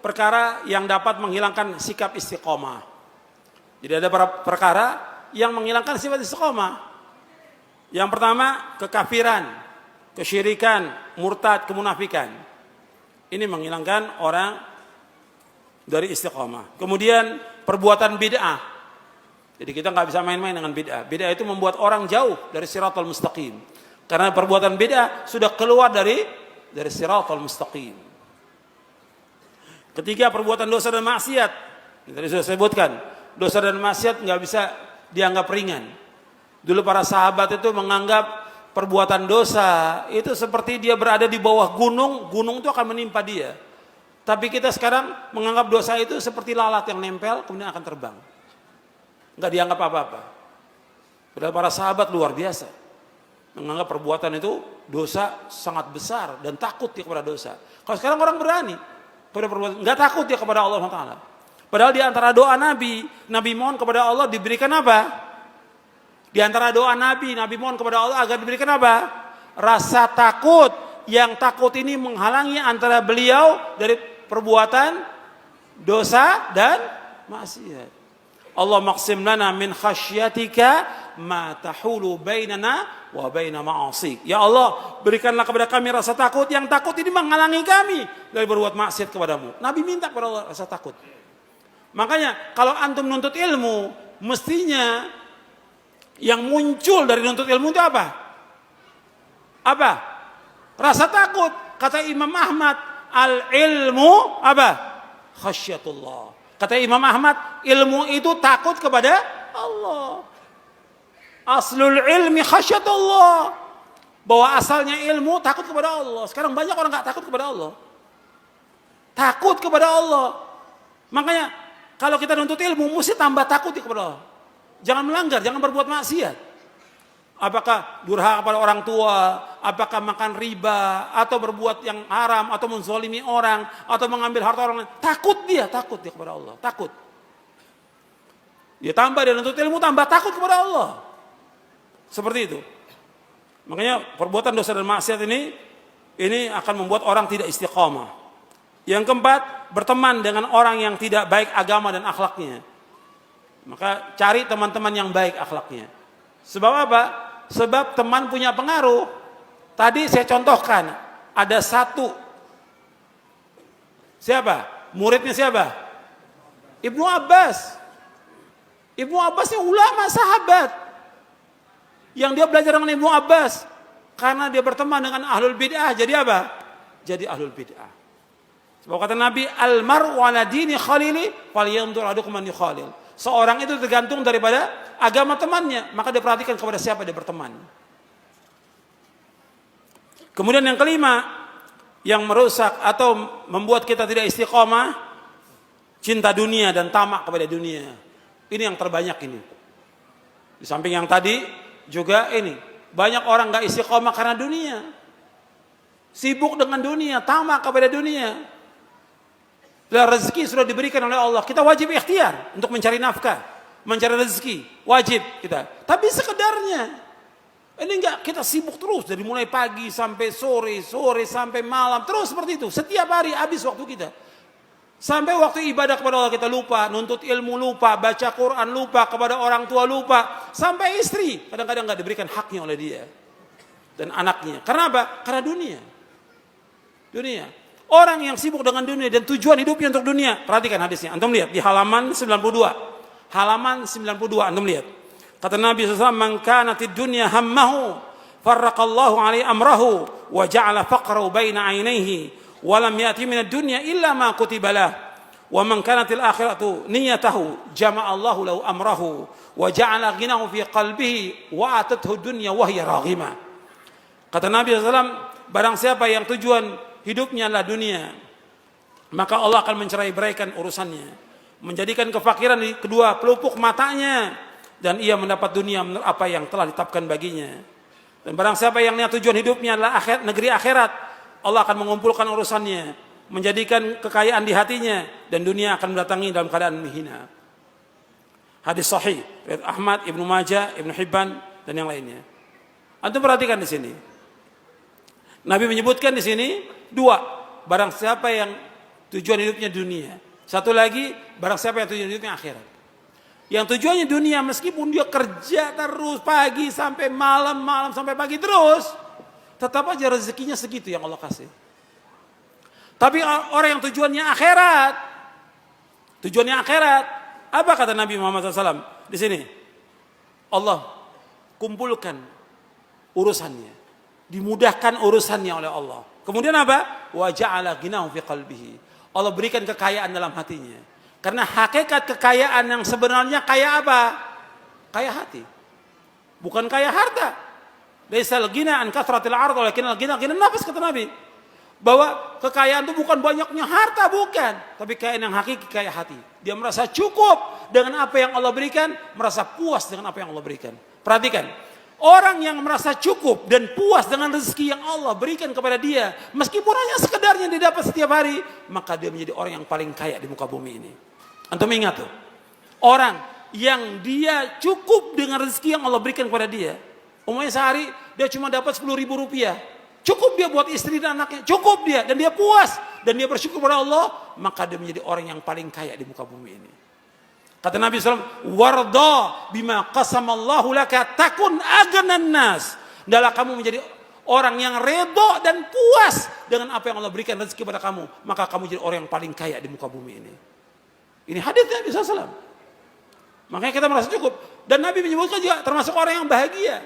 perkara yang dapat menghilangkan sikap istiqomah. Jadi ada perkara yang menghilangkan sifat istiqomah. Yang pertama, kekafiran, kesyirikan, murtad, kemunafikan. Ini menghilangkan orang dari istiqomah. Kemudian perbuatan bid'ah. Jadi kita nggak bisa main-main dengan bid'ah. Bid'ah itu membuat orang jauh dari siratal mustaqim. Karena perbuatan bid'ah sudah keluar dari siratal mustaqim. Ketiga, perbuatan dosa dan maksiat. Tadi sudah saya sebutkan, dosa dan maksiat nggak bisa dianggap ringan. Dulu para sahabat itu menganggap perbuatan dosa itu seperti dia berada di bawah gunung, gunung itu akan menimpa dia. Tapi kita sekarang menganggap dosa itu seperti lalat yang nempel kemudian akan terbang. Nggak dianggap apa-apa. Padahal para sahabat luar biasa. Menganggap perbuatan itu dosa sangat besar dan takut dia kepada dosa. Kalau sekarang orang berani pada perbuatan, nggak takut dia kepada Allah SWT. Padahal di antara doa Nabi mohon kepada Allah diberikan apa? Di antara doa Nabi mohon kepada Allah agar diberikan apa? Rasa takut. Yang takut ini menghalangi antara beliau dari perbuatan dosa dan maksiat. Allah maqsim lana min khasyatika ma tahulu bainana wa baina ma'asik. Ya Allah, berikanlah kepada kami rasa takut. Yang takut ini menghalangi kami dari berbuat maksiat kepadamu. Nabi minta kepada Allah rasa takut. Makanya kalau antum nuntut ilmu, mestinya yang muncul dari nuntut ilmu itu apa? Apa? Rasa takut. Kata Imam Ahmad, al-ilmu apa? Khasyatullah. Kata Imam Ahmad, ilmu itu takut kepada Allah. Aslul ilmi khasyatullah. Bahwa asalnya ilmu takut kepada Allah. Sekarang banyak orang gak takut kepada Allah. Takut kepada Allah. Makanya kalau kita nuntut ilmu mesti tambah takut kepada Allah. Jangan melanggar, jangan berbuat maksiat. Apakah durhaka kepada orang tua, apakah makan riba, atau berbuat yang haram, atau menzalimi orang, atau mengambil harta orang lain. Takut dia kepada Allah. Takut. Dia tambah, dia nuntut ilmu, tambah takut kepada Allah. Seperti itu. Makanya perbuatan dosa dan maksiat ini akan membuat orang tidak istiqamah. Yang keempat, berteman dengan orang yang tidak baik agama dan akhlaknya. Maka cari teman-teman yang baik akhlaknya. Sebab apa? Sebab teman punya pengaruh. Tadi saya contohkan, ada satu. Siapa? Muridnya siapa? Ibnu Abbas. Ibnu Abbas ini ulama sahabat. Yang dia belajar dengan Ibnu Abbas. Karena dia berteman dengan ahlul bid'ah. Jadi apa? Jadi ahlul bid'ah. Sebab kata Nabi, Al-mar'u ala dini khalili falyanzur ahadukum man yukhalil. Seorang itu tergantung daripada agama temannya. Maka dia perhatikan kepada siapa dia berteman. Kemudian yang kelima, yang merusak atau membuat kita tidak istiqomah, cinta dunia dan tamak kepada dunia. Ini yang terbanyak ini. Di samping yang tadi juga ini. Banyak orang gak istiqomah karena dunia. Sibuk dengan dunia, tamak kepada dunia. Dan rezeki sudah diberikan oleh Allah. Kita wajib ikhtiar untuk mencari nafkah, mencari rezeki, wajib kita. Tapi sekedarnya. Ini enggak, kita sibuk terus dari mulai pagi sampai sore sampai malam, terus seperti itu. Setiap hari habis waktu kita. Sampai waktu ibadah kepada Allah kita lupa, nuntut ilmu lupa, baca Quran lupa, kepada orang tua lupa, sampai istri kadang-kadang enggak diberikan haknya oleh dia dan anaknya. Karena apa? Karena dunia. Orang yang sibuk dengan dunia dan tujuan hidupnya untuk dunia. Perhatikan hadisnya. Antum lihat di halaman 92. Halaman 92 antum lihat. Kata Nabi SAW, "Man kanatid dunya hammahu, farraqallahu alaihi amrahu, wa ja'ala faqrahu baina 'ainaihi, wa lam ya'ti minad dunya illa ma kutiba lah. Wa man kanatil akhiratu niyatahu, jama'allahu lahu amrahu, wa ja'ala ghinahu fi qalbihi, wa atathu dunya wa hiya raghimah." Kata Nabi SAW, barang siapa yang tujuan hidupnya adalah dunia, maka Allah akan mencerai-beraikan urusannya, menjadikan kefakiran di kedua pelupuk matanya, dan ia mendapat dunia menurut apa yang telah ditetapkan baginya. Dan barang siapa yang niat tujuan hidupnya adalah negeri akhirat, Allah akan mengumpulkan urusannya, menjadikan kekayaan di hatinya, dan dunia akan mendatangi dalam keadaan hina. Hadis sahih riwayat Ahmad, Ibnu Majah, Ibnu Hibban dan yang lainnya. Antum perhatikan di sini. Nabi menyebutkan di sini dua, barang siapa yang tujuan hidupnya dunia. Satu lagi, barang siapa yang tujuan hidupnya akhirat. Yang tujuannya dunia, meskipun dia kerja terus pagi sampai malam, malam sampai pagi terus, tetap aja rezekinya segitu yang Allah kasih. Tapi orang yang tujuannya akhirat, apa kata Nabi Muhammad SAW di sini? Allah kumpulkan urusannya, dimudahkan urusannya oleh Allah. Kemudian apa? Wa ja'ala ghinahu fi qalbihi. Allah berikan kekayaan dalam hatinya. Karena hakikat kekayaan yang sebenarnya kaya apa? Kaya hati. Bukan kaya harta. Laisal ghina an kathratil ardh walakinal ghina ghina nafs, kata Nabi. Bahwa kekayaan itu bukan banyaknya harta, bukan. Tapi kekayaan yang hakiki kaya hati. Dia merasa cukup dengan apa yang Allah berikan, merasa puas dengan apa yang Allah berikan. Perhatikan. Orang yang merasa cukup dan puas dengan rezeki yang Allah berikan kepada dia, meskipun hanya sekedarnya dia dapat setiap hari, maka dia menjadi orang yang paling kaya di muka bumi ini. Antum ingat tuh, orang yang dia cukup dengan rezeki yang Allah berikan kepada dia, umumnya sehari dia cuma dapat 10.000 rupiah, cukup dia buat istri dan anaknya, cukup dia, dan dia puas, dan dia bersyukur kepada Allah, maka dia menjadi orang yang paling kaya di muka bumi ini. Kata Nabi SAW, warda bima qasamallahu laka takun agnan nas. Adalah kamu menjadi orang yang redha dan puas dengan apa yang Allah berikan rezeki kepada kamu, maka kamu jadi orang yang paling kaya di muka bumi ini. Ini hadisnya Nabi SAW. Makanya kita merasa cukup. Dan Nabi menyebutkan juga termasuk orang yang bahagia.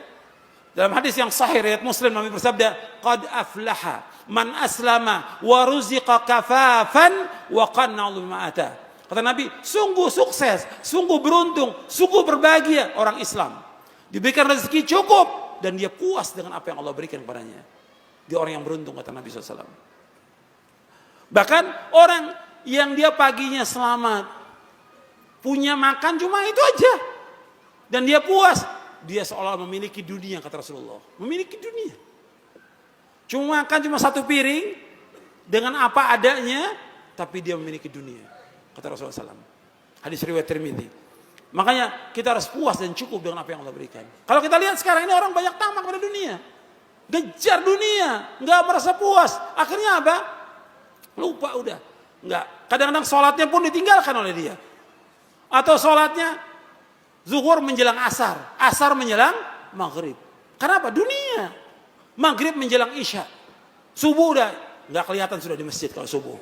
Dalam hadis yang sahih riwayat Muslim, Nabi bersabda, qad aflaha man aslama wa ruziqa kafafan wa qanna'u bima ata. Kata Nabi, sungguh sukses, sungguh beruntung, sungguh berbahagia orang Islam. Diberikan rezeki cukup dan dia puas dengan apa yang Allah berikan kepadanya. Dia orang yang beruntung, kata Nabi SAW. Bahkan orang yang dia paginya selamat, punya makan cuma itu aja, dan dia puas, dia seolah memiliki dunia, kata Rasulullah. Memiliki dunia. Cuma makan cuma satu piring dengan apa adanya, tapi dia memiliki dunia, kata Rasulullah SAW. Hadis riwayat Tirmidzi. Makanya kita harus puas dan cukup dengan apa yang Allah berikan. Kalau kita lihat sekarang ini orang banyak tamak pada dunia, ngejar dunia, nggak merasa puas. Akhirnya apa? Lupa udah. Nggak. Kadang-kadang sholatnya pun ditinggalkan oleh dia. Atau sholatnya zuhur menjelang asar, asar menjelang maghrib. Kenapa? Dunia. Maghrib menjelang isya, subuh udah nggak kelihatan sudah di masjid. Kalau subuh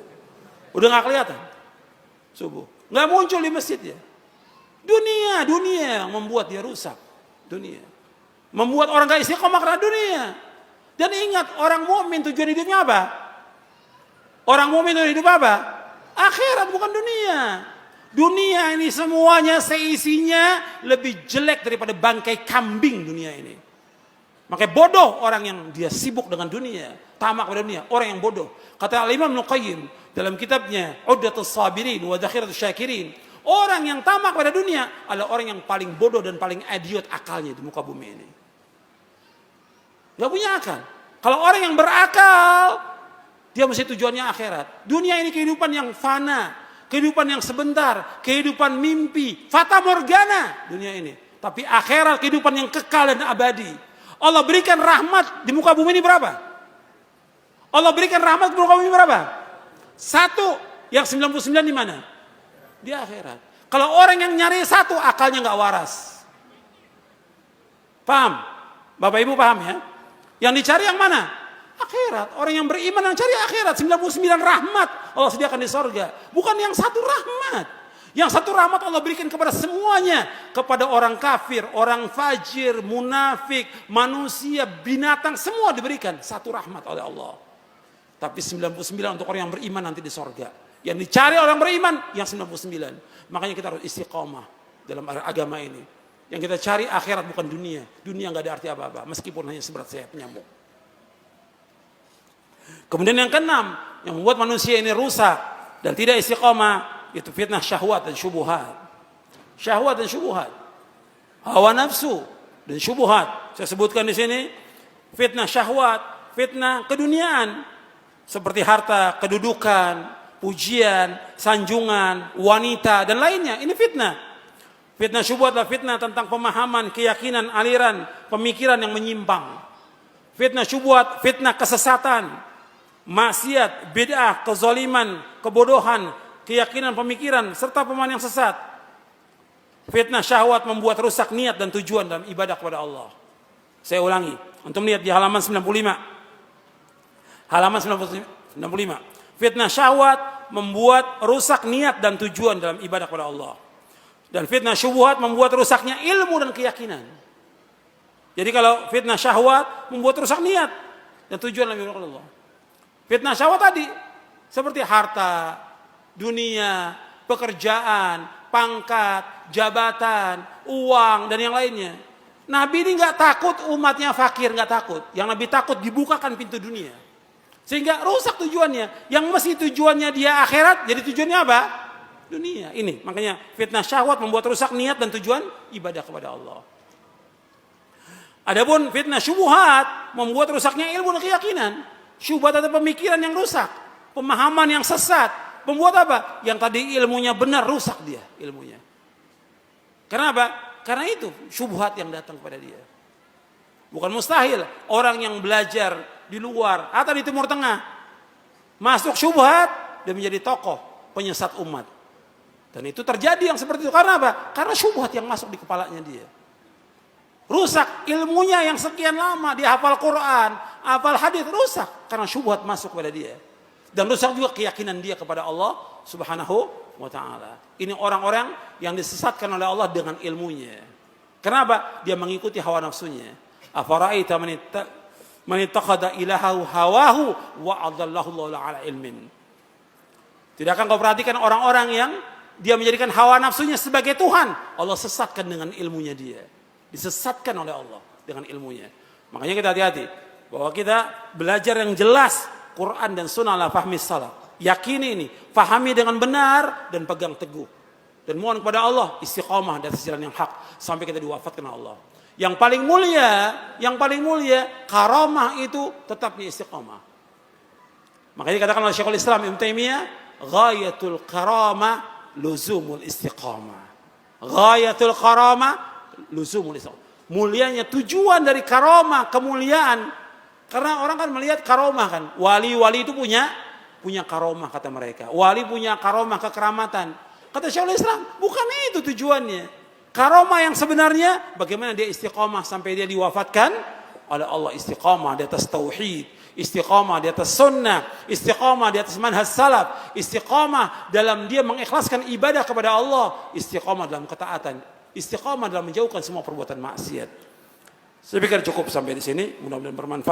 udah nggak kelihatan. Subuh nggak muncul di masjid ya. Dunia yang membuat dia rusak. Dunia membuat orang gak istiqomah karena dunia. Dan ingat, orang mukmin tujuan hidupnya apa? Orang mukmin tujuan hidup apa? Akhirat, bukan dunia. Dunia ini semuanya seisinya lebih jelek daripada bangkai kambing dunia ini. Makanya bodoh orang yang dia sibuk dengan dunia, tamak pada dunia, orang yang bodoh. Kata Al-Imam Ibnu Qayyim dalam kitabnya Uddatus Sabirin wa Dzakhiratus Syakirin, orang yang tamak pada dunia adalah orang yang paling bodoh dan paling idiot akalnya di muka bumi ini. Gak punya akal. Kalau orang yang berakal, dia mesti tujuannya akhirat. Dunia ini kehidupan yang fana, kehidupan yang sebentar, kehidupan mimpi, fata morgana dunia ini. Tapi akhirat kehidupan yang kekal dan abadi. Allah berikan rahmat di muka bumi ini berapa? Allah berikan rahmat di muka bumi berapa? Satu. Yang 99 di mana? Di akhirat. Kalau orang yang nyari satu, akalnya nggak waras. Paham? Bapak Ibu paham ya? Yang dicari yang mana? Akhirat. Orang yang beriman yang cari akhirat. 99 rahmat Allah sediakan di sorga. Bukan yang satu rahmat. Yang satu rahmat Allah berikan kepada semuanya. Kepada orang kafir, orang fajir, munafik, manusia, binatang, semua diberikan satu rahmat oleh Allah. Tapi 99 untuk orang yang beriman nanti di sorga. Yang dicari orang beriman yang 99. Makanya kita harus istiqomah dalam agama ini. Yang kita cari akhirat bukan dunia. Dunia nggak ada arti apa-apa meskipun hanya seberat sayap nyamuk. Kemudian yang keenam yang membuat manusia ini rusak dan tidak istiqomah itu fitnah syahwat dan syubuhat. Syahwat dan syubuhat. Hawa nafsu dan syubuhat. Saya sebutkan di sini fitnah syahwat, fitnah keduniaan seperti harta, kedudukan, pujian, sanjungan, wanita dan lainnya. Ini fitnah. Fitnah syubhat adalah fitnah tentang pemahaman, keyakinan, aliran, pemikiran yang menyimpang. Fitnah syubhat, fitnah kesesatan. maksiat, bid'ah, kezaliman, kebodohan, keyakinan, pemikiran, serta pemahaman yang sesat. Fitnah syahwat membuat rusak niat dan tujuan dalam ibadah kepada Allah. Saya ulangi, antum lihat di halaman 95. Halaman 95. Fitnah syahwat membuat rusak niat dan tujuan dalam ibadah kepada Allah. Dan fitnah syubhat membuat rusaknya ilmu dan keyakinan. Jadi kalau fitnah syahwat membuat rusak niat dan tujuan dalam ibadah kepada Allah. Fitnah syahwat tadi seperti harta, dunia, pekerjaan, pangkat, jabatan, uang, dan yang lainnya. Nabi ini nggak takut umatnya fakir, nggak takut. Yang Nabi takut dibukakan pintu dunia, sehingga rusak tujuannya. Yang mesti tujuannya dia akhirat, jadi tujuannya apa? Dunia. Ini makanya fitnah syahwat membuat rusak niat dan tujuan ibadah kepada Allah. Adapun fitnah syubhat membuat rusaknya ilmu dan keyakinan. Syubhat atau pemikiran yang rusak, pemahaman yang sesat, membuat apa? Yang tadi ilmunya benar, rusak dia ilmunya. Kenapa? Karena itu syubhat yang datang kepada dia. Bukan mustahil orang yang belajar di luar atau di Timur Tengah masuk syubhat dan menjadi tokoh penyesat umat. Dan itu terjadi yang seperti itu. Karena apa? Karena syubhat yang masuk di kepalanya dia. Rusak ilmunya yang sekian lama, dia hafal Quran, hafal hadis, rusak karena syubhat masuk kepada dia. Dan rusak juga keyakinan dia kepada Allah Subhanahu wa ta'ala. Ini orang-orang yang disesatkan oleh Allah dengan ilmunya. Kenapa? Dia mengikuti hawa nafsunya. Afara'aita man ittakhadha ilahahu hawahu wa adallahu Allahu ala ilmin. Tidakkah kau perhatikan orang-orang yang dia menjadikan hawa nafsunya sebagai Tuhan? Allah sesatkan dengan ilmunya dia. Disesatkan oleh Allah dengan ilmunya. Makanya kita hati-hati bahwa kita belajar yang jelas Quran dan Sunnah ala fahmi salaf. Yakini ini, fahami dengan benar dan pegang teguh. Dan mohon kepada Allah istiqamah di atas jalan yang hak sampai kita diwafatkan oleh Allah. Yang paling mulia karamah itu tetapnya istiqamah. Makanya dikatakan oleh Syekhul Islam Ibnu Taimiyah, ghayatul karamah luzumul istiqamah. Ghayatul karamah luzumul istiqamah. Mulianya tujuan dari karamah, kemuliaan. Karena orang kan melihat karamah kan. Wali-wali itu punya karamah kata mereka. Wali punya karamah, kekeramatan. Kata Syekhul Islam, bukan itu tujuannya. Karamah yang sebenarnya bagaimana dia istiqamah sampai dia diwafatkan oleh Allah, istiqamah di atas tauhid, istiqamah di atas sunnah, istiqamah di atas manhaj salaf, istiqamah dalam dia mengikhlaskan ibadah kepada Allah, istiqamah dalam ketaatan, istiqamah dalam menjauhkan semua perbuatan maksiat. Saya pikir cukup sampai di sini, mudah-mudahan bermanfaat.